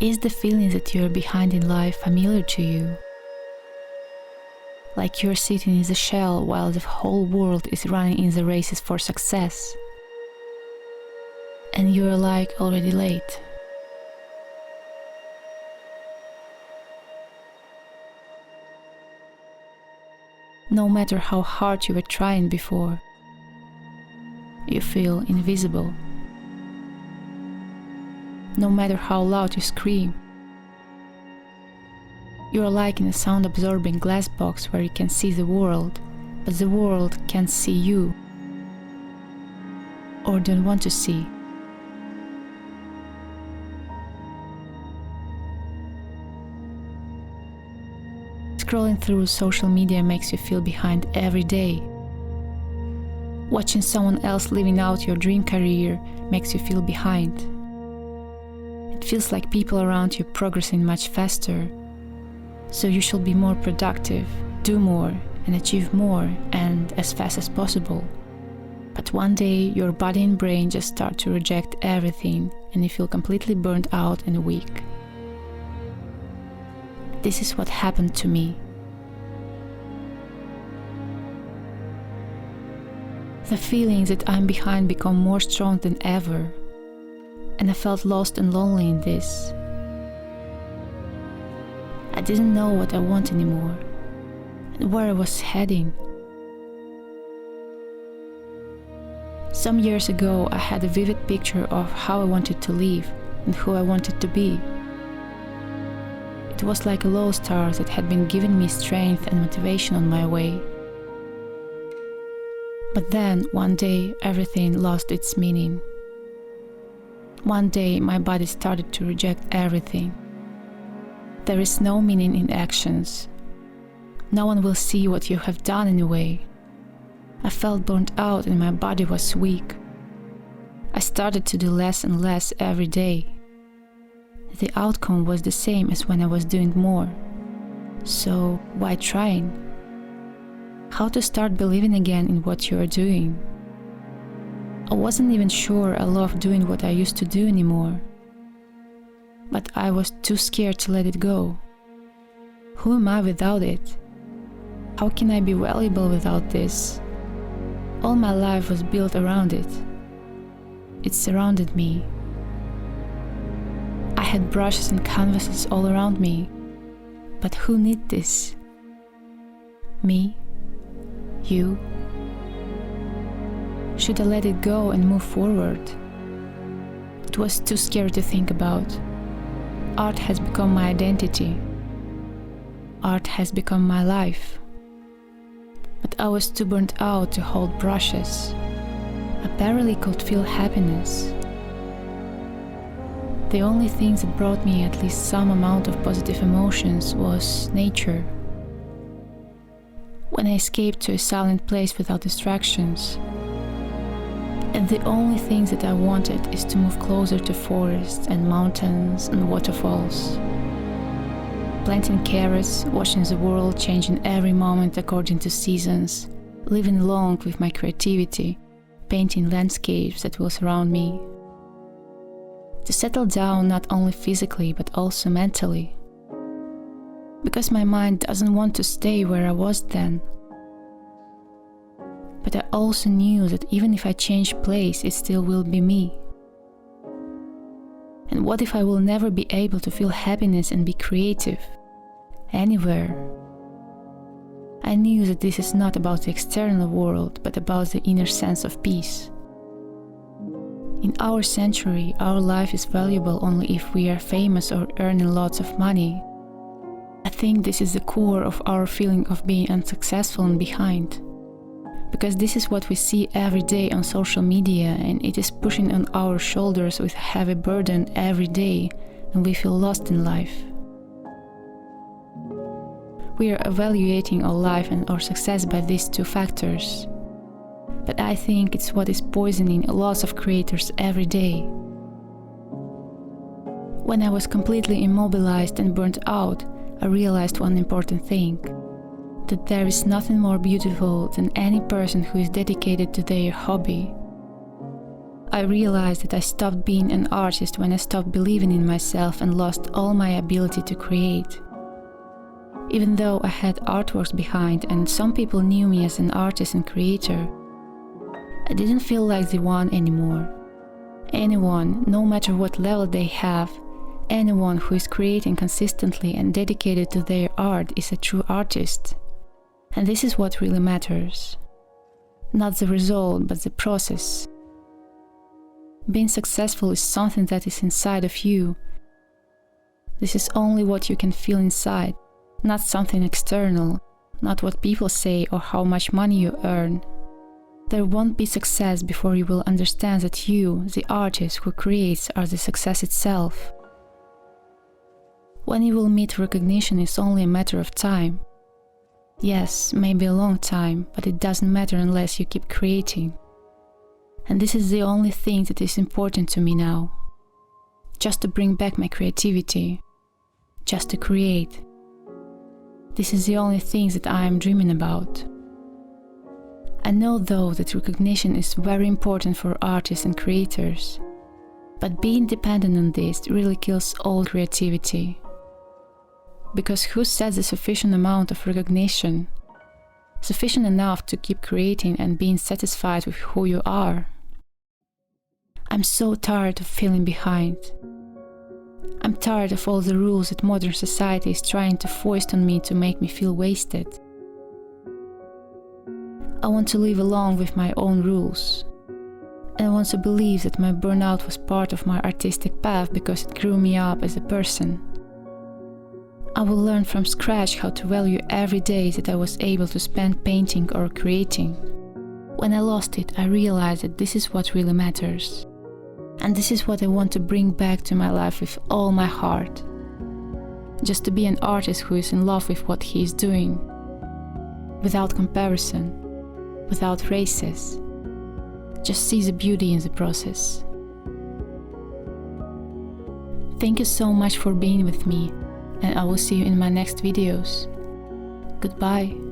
Is the feeling that you're behind in life familiar to you? Like you're sitting in the shell while the whole world is running in the races for success. And you're like already late. No matter how hard you were trying before, you feel invisible. No matter how loud you scream, you are like in a sound-absorbing glass box where you can see the world, but the world can't see you, or don't want to see. Scrolling through social media makes you feel behind every day. Watching someone else living out your dream career makes you feel behind. It feels like people around you progressing much faster, so you should be more productive, do more, and achieve more, and as fast as possible. But one day, your body and brain just start to reject everything, and you feel completely burnt out and weak. This is what happened to me. The feeling that I'm behind became more strong than ever, and I felt lost and lonely in this. I didn't know what I want anymore, and where I was heading. Some years ago, I had a vivid picture of how I wanted to live and who I wanted to be. It was like a low star that had been giving me strength and motivation on my way. But then, one day, everything lost its meaning. One day, my body started to reject everything. There is no meaning in actions. No one will see what you have done anyway. I felt burnt out and my body was weak. I started to do less and less every day. The outcome was the same as when I was doing more. So, why trying? How to start believing again in what you are doing? I wasn't even sure I loved doing what I used to do anymore. But I was too scared to let it go. Who am I without it? How can I be valuable without this? All my life was built around it. It surrounded me. I had brushes and canvases all around me. But who needs this? Me? You? Should I let it go and move forward? It was too scary to think about. Art has become my identity. Art has become my life. But I was too burnt out to hold brushes. I barely could feel happiness. The only thing that brought me at least some amount of positive emotions was nature. When I escaped to a silent place without distractions. And the only thing that I wanted is to move closer to forests and mountains and waterfalls. Planting carrots, watching the world changing every moment according to seasons, living along with my creativity, painting landscapes that will surround me. To settle down not only physically but also mentally. Because my mind doesn't want to stay where I was then. But I also knew that even if I change place, it still will be me. And what if I will never be able to feel happiness and be creative? Anywhere. I knew that this is not about the external world, but about the inner sense of peace. In our century, our life is valuable only if we are famous or earning lots of money. I think this is the core of our feeling of being unsuccessful and behind. Because this is what we see every day on social media, and it is pushing on our shoulders with a heavy burden every day, and we feel lost in life. We are evaluating our life and our success by these two factors. But I think it's what is poisoning lots of creators every day. When I was completely immobilized and burnt out, I realized one important thing. That there is nothing more beautiful than any person who is dedicated to their hobby. I realized that I stopped being an artist when I stopped believing in myself and lost all my ability to create. Even though I had artworks behind and some people knew me as an artist and creator, I didn't feel like the one anymore. Anyone, no matter what level they have, anyone who is creating consistently and dedicated to their art is a true artist. And this is what really matters. Not the result, but the process. Being successful is something that is inside of you. This is only what you can feel inside, not something external, not what people say or how much money you earn. There won't be success before you will understand that you, the artist who creates, are the success itself. When you will meet recognition is only a matter of time. Yes, maybe a long time, but it doesn't matter unless you keep creating. And this is the only thing that is important to me now. Just to bring back my creativity. Just to create. This is the only thing that I am dreaming about. I know though that recognition is very important for artists and creators. But being dependent on this really kills all creativity. Because who sets a sufficient amount of recognition? Sufficient enough to keep creating and being satisfied with who you are. I'm so tired of feeling behind. I'm tired of all the rules that modern society is trying to foist on me to make me feel wasted. I want to live along with my own rules. And I want to believe that my burnout was part of my artistic path because it grew me up as a person. I will learn from scratch how to value every day that I was able to spend painting or creating. When I lost it, I realized that this is what really matters. And this is what I want to bring back to my life with all my heart. Just to be an artist who is in love with what he is doing. Without comparison, without races. Just see the beauty in the process. Thank you so much for being with me, and I will see you in my next videos. Goodbye.